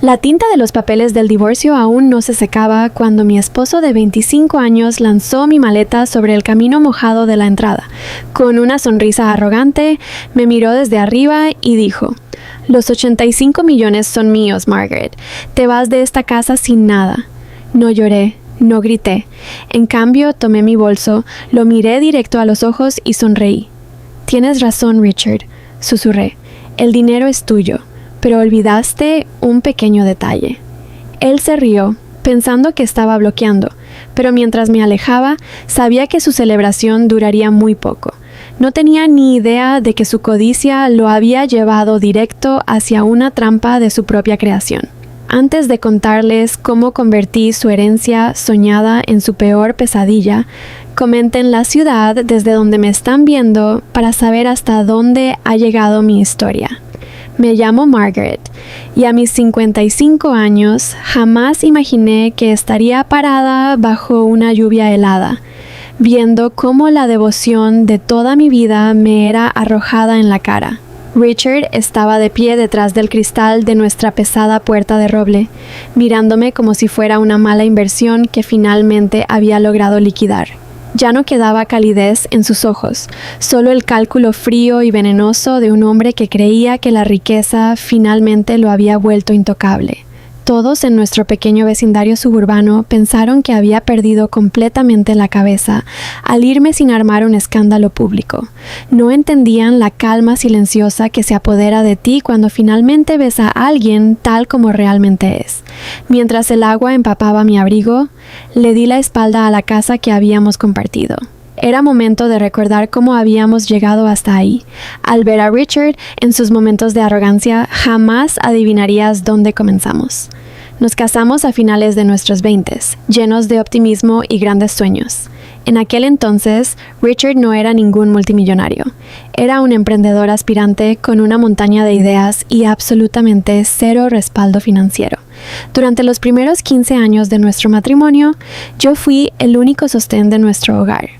La tinta de los papeles del divorcio aún no se secaba cuando mi esposo de 25 años lanzó mi maleta sobre el camino mojado de la entrada. Con una sonrisa arrogante, me miró desde arriba y dijo: «Los 85 millones son míos, Margaret. Te vas de esta casa sin nada». No lloré, no grité. En cambio, tomé mi bolso, lo miré directo a los ojos y sonreí. «Tienes razón, Richard», susurré. «El dinero es tuyo, pero olvidaste un pequeño detalle». Él se rió, pensando que estaba bloqueando, pero mientras me alejaba, sabía que su celebración duraría muy poco. No tenía ni idea de que su codicia lo había llevado directo hacia una trampa de su propia creación. Antes de contarles cómo convertí su herencia soñada en su peor pesadilla, comenten la ciudad desde donde me están viendo para saber hasta dónde ha llegado mi historia. Me llamo Margaret y a mis 55 años jamás imaginé que estaría parada bajo una lluvia helada, viendo cómo la devoción de toda mi vida me era arrojada en la cara. Richard estaba de pie detrás del cristal de nuestra pesada puerta de roble, mirándome como si fuera una mala inversión que finalmente había logrado liquidar. Ya no quedaba calidez en sus ojos, solo el cálculo frío y venenoso de un hombre que creía que la riqueza finalmente lo había vuelto intocable. Todos en nuestro pequeño vecindario suburbano pensaron que había perdido completamente la cabeza al irme sin armar un escándalo público. No entendían la calma silenciosa que se apodera de ti cuando finalmente ves a alguien tal como realmente es. Mientras el agua empapaba mi abrigo, le di la espalda a la casa que habíamos compartido. Era momento de recordar cómo habíamos llegado hasta ahí. Al ver a Richard en sus momentos de arrogancia, jamás adivinarías dónde comenzamos. Nos casamos a finales de nuestros 20s, llenos de optimismo y grandes sueños. En aquel entonces, Richard no era ningún multimillonario. Era un emprendedor aspirante con una montaña de ideas y absolutamente cero respaldo financiero. Durante los primeros 15 años de nuestro matrimonio, yo fui el único sostén de nuestro hogar.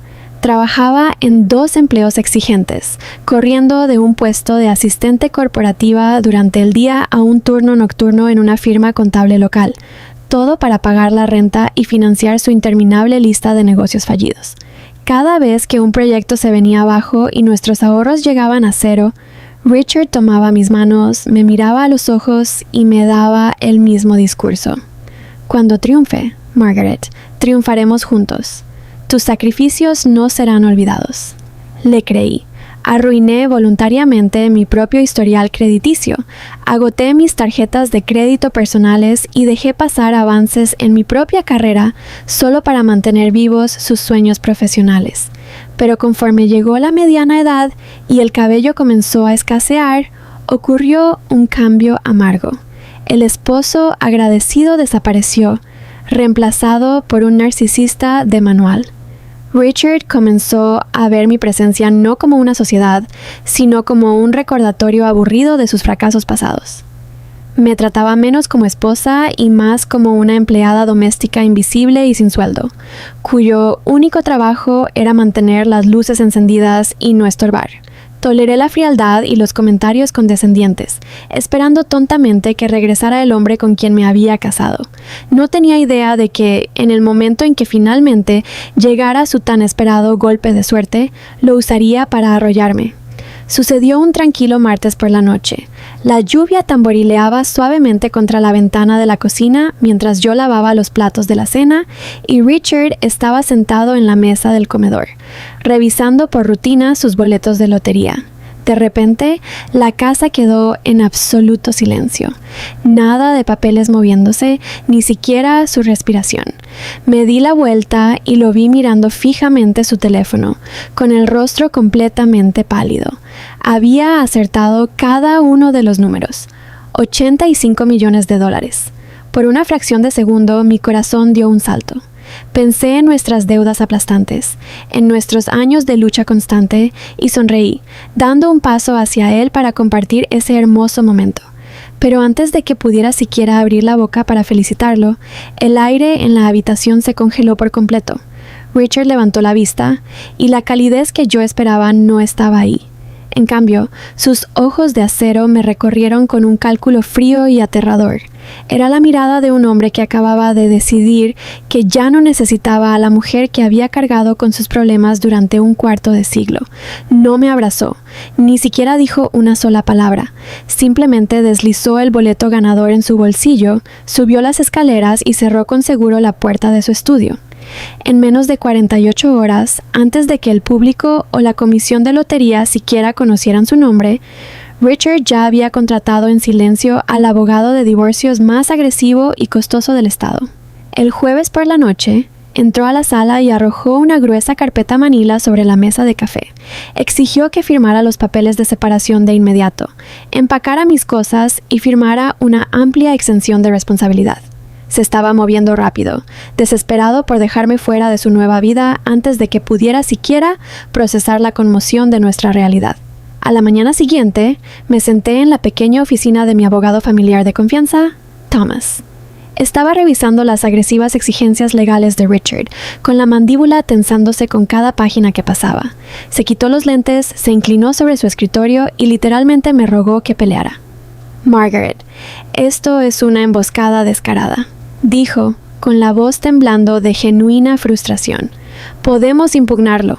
Trabajaba en 2 empleos exigentes, corriendo de un puesto de asistente corporativa durante el día a un turno nocturno en una firma contable local, todo para pagar la renta y financiar su interminable lista de negocios fallidos. Cada vez que un proyecto se venía abajo y nuestros ahorros llegaban a cero, Richard tomaba mis manos, me miraba a los ojos y me daba el mismo discurso. «Cuando triunfe, Margaret, triunfaremos juntos. Tus sacrificios no serán olvidados». Le creí. Arruiné voluntariamente mi propio historial crediticio, agoté mis tarjetas de crédito personales y dejé pasar avances en mi propia carrera solo para mantener vivos sus sueños profesionales. Pero conforme llegó la mediana edad y el cabello comenzó a escasear, ocurrió un cambio amargo. El esposo agradecido desapareció, reemplazado por un narcisista de manual. Richard comenzó a ver mi presencia no como una sociedad, sino como un recordatorio aburrido de sus fracasos pasados. Me trataba menos como esposa y más como una empleada doméstica invisible y sin sueldo, cuyo único trabajo era mantener las luces encendidas y no estorbar. Toleré la frialdad y los comentarios condescendientes, esperando tontamente que regresara el hombre con quien me había casado. No tenía idea de que, en el momento en que finalmente llegara su tan esperado golpe de suerte, lo usaría para arrollarme. Sucedió un tranquilo martes por la noche. La lluvia tamborileaba suavemente contra la ventana de la cocina mientras yo lavaba los platos de la cena y Richard estaba sentado en la mesa del comedor, revisando por rutina sus boletos de lotería. De repente, la casa quedó en absoluto silencio. Nada de papeles moviéndose, ni siquiera su respiración. Me di la vuelta y lo vi mirando fijamente su teléfono, con el rostro completamente pálido. Había acertado cada uno de los números. 85 millones de dólares. Por una fracción de segundo, mi corazón dio un salto. Pensé en nuestras deudas aplastantes, en nuestros años de lucha constante y sonreí, dando un paso hacia él para compartir ese hermoso momento. Pero antes de que pudiera siquiera abrir la boca para felicitarlo, el aire en la habitación se congeló por completo. Richard levantó la vista y la calidez que yo esperaba no estaba ahí. En cambio, sus ojos de acero me recorrieron con un cálculo frío y aterrador. Era la mirada de un hombre que acababa de decidir que ya no necesitaba a la mujer que había cargado con sus problemas durante un cuarto de siglo. No me abrazó, ni siquiera dijo una sola palabra. Simplemente deslizó el boleto ganador en su bolsillo, subió las escaleras y cerró con seguro la puerta de su estudio. En menos de 48 horas, antes de que el público o la comisión de lotería siquiera conocieran su nombre, Richard ya había contratado en silencio al abogado de divorcios más agresivo y costoso del estado. El jueves por la noche, entró a la sala y arrojó una gruesa carpeta manila sobre la mesa de café. Exigió que firmara los papeles de separación de inmediato, empacara mis cosas y firmara una amplia exención de responsabilidad. Se estaba moviendo rápido, desesperado por dejarme fuera de su nueva vida antes de que pudiera siquiera procesar la conmoción de nuestra realidad. A la mañana siguiente, me senté en la pequeña oficina de mi abogado familiar de confianza, Thomas. Estaba revisando las agresivas exigencias legales de Richard, con la mandíbula tensándose con cada página que pasaba. Se quitó los lentes, se inclinó sobre su escritorio y literalmente me rogó que peleara. «Margaret, esto es una emboscada descarada», dijo, con la voz temblando de genuina frustración. «Podemos impugnarlo.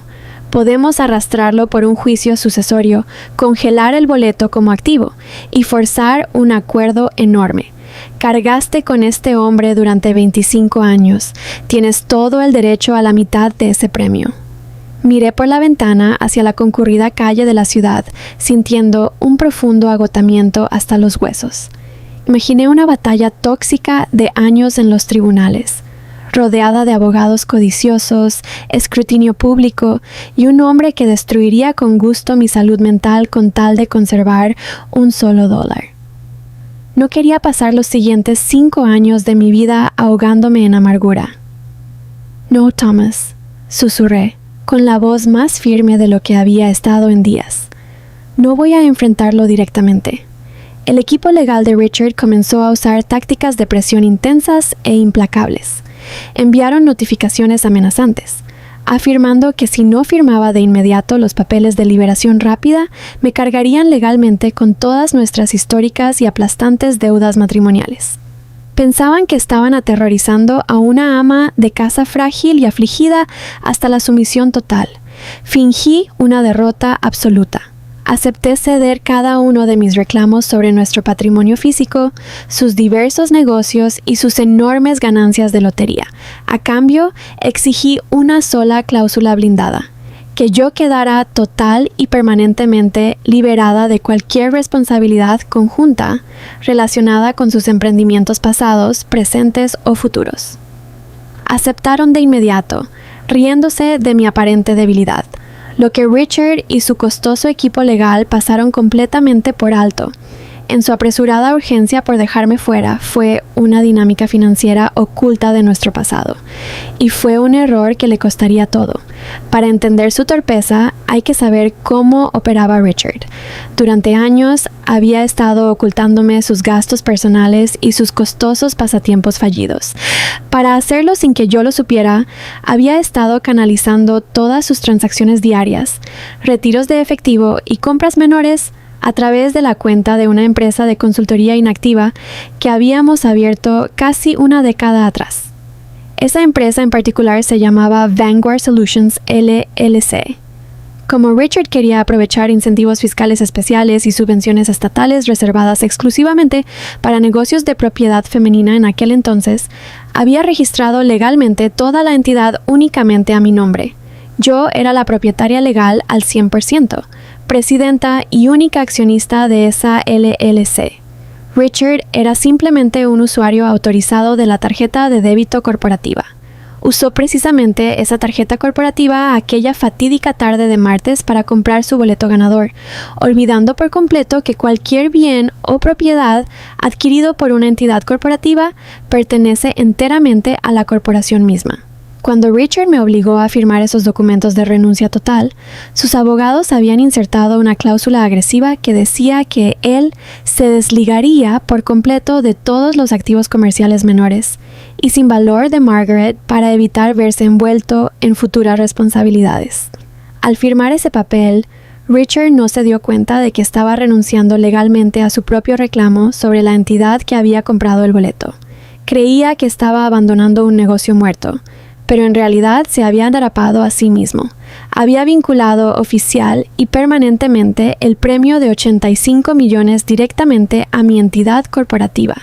Podemos arrastrarlo por un juicio sucesorio, congelar el boleto como activo y forzar un acuerdo enorme. Cargaste con este hombre durante 25 años. Tienes todo el derecho a la mitad de ese premio». Miré por la ventana hacia la concurrida calle de la ciudad, sintiendo un profundo agotamiento hasta los huesos. Imaginé una batalla tóxica de años en los tribunales, rodeada de abogados codiciosos, escrutinio público y un hombre que destruiría con gusto mi salud mental con tal de conservar un solo $1. No quería pasar los siguientes 5 años de mi vida ahogándome en amargura. «No, Thomas», susurré, con la voz más firme de lo que había estado en días. «No voy a enfrentarlo directamente». El equipo legal de Richard comenzó a usar tácticas de presión intensas e implacables. Enviaron notificaciones amenazantes, afirmando que si no firmaba de inmediato los papeles de liberación rápida, me cargarían legalmente con todas nuestras históricas y aplastantes deudas matrimoniales. Pensaban que estaban aterrorizando a una ama de casa frágil y afligida hasta la sumisión total. Fingí una derrota absoluta. Acepté ceder cada uno de mis reclamos sobre nuestro patrimonio físico, sus diversos negocios y sus enormes ganancias de lotería. A cambio, exigí una sola cláusula blindada: que yo quedara total y permanentemente liberada de cualquier responsabilidad conjunta relacionada con sus emprendimientos pasados, presentes o futuros. Aceptaron de inmediato, riéndose de mi aparente debilidad, lo que Richard y su costoso equipo legal pasaron completamente por alto. En su apresurada urgencia por dejarme fuera, fue una dinámica financiera oculta de nuestro pasado. Y fue un error que le costaría todo. Para entender su torpeza, hay que saber cómo operaba Richard. Durante años, había estado ocultándome sus gastos personales y sus costosos pasatiempos fallidos. Para hacerlo sin que yo lo supiera, había estado canalizando todas sus transacciones diarias, retiros de efectivo y compras menores a través de la cuenta de una empresa de consultoría inactiva que habíamos abierto casi una década atrás. Esa empresa en particular se llamaba Vanguard Solutions LLC. Como Richard quería aprovechar incentivos fiscales especiales y subvenciones estatales reservadas exclusivamente para negocios de propiedad femenina en aquel entonces, había registrado legalmente toda la entidad únicamente a mi nombre. Yo era la propietaria legal al 100%, presidenta y única accionista de esa LLC. Richard era simplemente un usuario autorizado de la tarjeta de débito corporativa. Usó precisamente esa tarjeta corporativa aquella fatídica tarde de martes para comprar su boleto ganador, olvidando por completo que cualquier bien o propiedad adquirido por una entidad corporativa pertenece enteramente a la corporación misma. Cuando Richard me obligó a firmar esos documentos de renuncia total, sus abogados habían insertado una cláusula agresiva que decía que él se desligaría por completo de todos los activos comerciales menores y sin valor de Margaret para evitar verse envuelto en futuras responsabilidades. Al firmar ese papel, Richard no se dio cuenta de que estaba renunciando legalmente a su propio reclamo sobre la entidad que había comprado el boleto. Creía que estaba abandonando un negocio muerto, pero en realidad se había atrapado a sí mismo. Había vinculado oficial y permanentemente el premio de 85 millones directamente a mi entidad corporativa,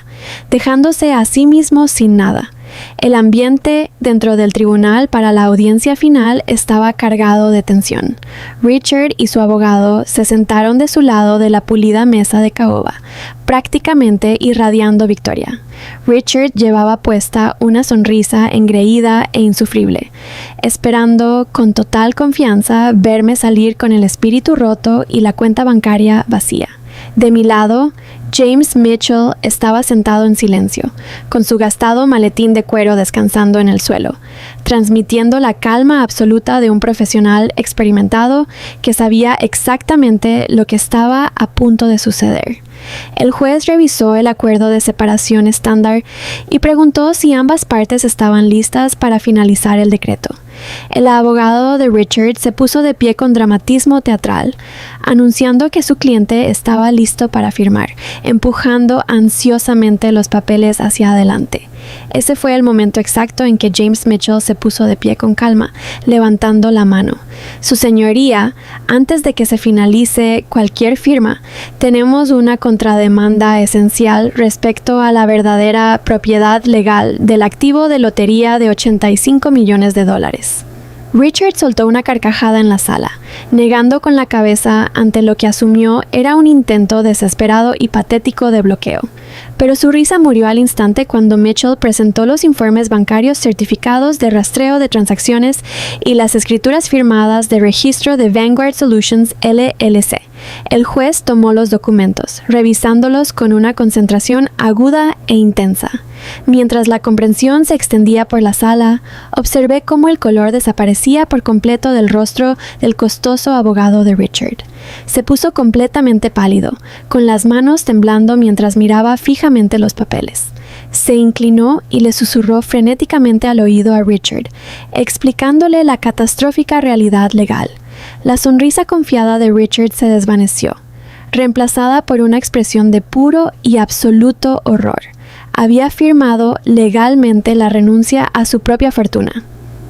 dejándose a sí mismo sin nada. El ambiente dentro del tribunal para la audiencia final estaba cargado de tensión. Richard y su abogado se sentaron de su lado de la pulida mesa de caoba, prácticamente irradiando victoria. Richard llevaba puesta una sonrisa engreída e insufrible, esperando con total confianza verme salir con el espíritu roto y la cuenta bancaria vacía. De mi lado, James Mitchell estaba sentado en silencio, con su gastado maletín de cuero descansando en el suelo, transmitiendo la calma absoluta de un profesional experimentado que sabía exactamente lo que estaba a punto de suceder. El juez revisó el acuerdo de separación estándar y preguntó si ambas partes estaban listas para finalizar el decreto. El abogado de Richard se puso de pie con dramatismo teatral, anunciando que su cliente estaba listo para firmar, empujando ansiosamente los papeles hacia adelante. Ese fue el momento exacto en que James Mitchell se puso de pie con calma, levantando la mano. Su señoría, antes de que se finalice cualquier firma, tenemos una contrademanda esencial respecto a la verdadera propiedad legal del activo de lotería de 85 millones de dólares. Richard soltó una carcajada en la sala, negando con la cabeza ante lo que asumió era un intento desesperado y patético de bloqueo. Pero su risa murió al instante cuando Mitchell presentó los informes bancarios certificados de rastreo de transacciones y las escrituras firmadas de registro de Vanguard Solutions LLC. El juez tomó los documentos, revisándolos con una concentración aguda e intensa. Mientras la comprensión se extendía por la sala, observé cómo el color desaparecía por completo del rostro del costoso abogado de Richard. Se puso completamente pálido, con las manos temblando mientras miraba fijamente los papeles. Se inclinó y le susurró frenéticamente al oído a Richard, explicándole la catastrófica realidad legal. La sonrisa confiada de Richard se desvaneció, reemplazada por una expresión de puro y absoluto horror. Había firmado legalmente la renuncia a su propia fortuna.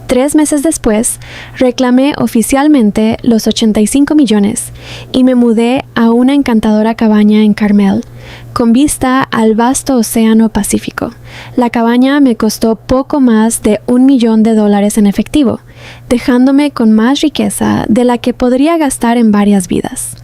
3 meses después, reclamé oficialmente los 85 millones y me mudé a una encantadora cabaña en Carmel, con vista al vasto océano Pacífico. La cabaña me costó poco más de $1 millón en efectivo, dejándome con más riqueza de la que podría gastar en varias vidas.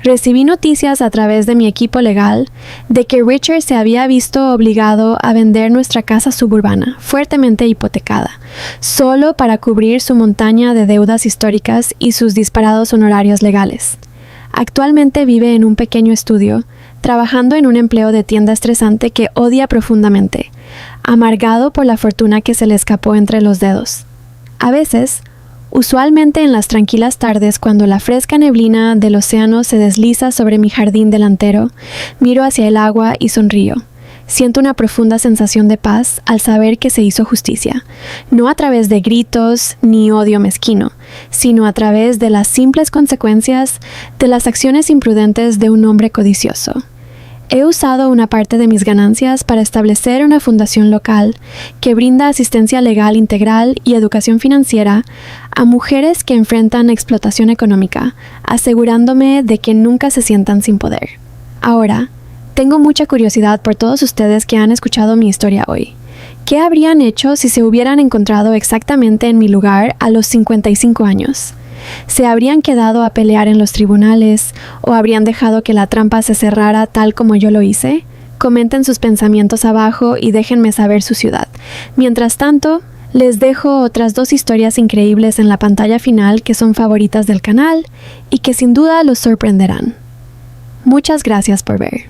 Recibí noticias a través de mi equipo legal de que Richard se había visto obligado a vender nuestra casa suburbana, fuertemente hipotecada, solo para cubrir su montaña de deudas históricas y sus disparados honorarios legales. Actualmente vive en un pequeño estudio, trabajando en un empleo de tienda estresante que odia profundamente, amargado por la fortuna que se le escapó entre los dedos. A veces, usualmente en las tranquilas tardes cuando la fresca neblina del océano se desliza sobre mi jardín delantero, miro hacia el agua y sonrío. Siento una profunda sensación de paz al saber que se hizo justicia, no a través de gritos ni odio mezquino, sino a través de las simples consecuencias de las acciones imprudentes de un hombre codicioso. He usado una parte de mis ganancias para establecer una fundación local que brinda asistencia legal integral y educación financiera a mujeres que enfrentan explotación económica, asegurándome de que nunca se sientan sin poder. Ahora, tengo mucha curiosidad por todos ustedes que han escuchado mi historia hoy. ¿Qué habrían hecho si se hubieran encontrado exactamente en mi lugar a los 55 años? ¿Se habrían quedado a pelear en los tribunales o habrían dejado que la trampa se cerrara tal como yo lo hice? Comenten sus pensamientos abajo y déjenme saber su ciudad. Mientras tanto, les dejo otras 2 historias increíbles en la pantalla final que son favoritas del canal y que sin duda los sorprenderán. Muchas gracias por ver.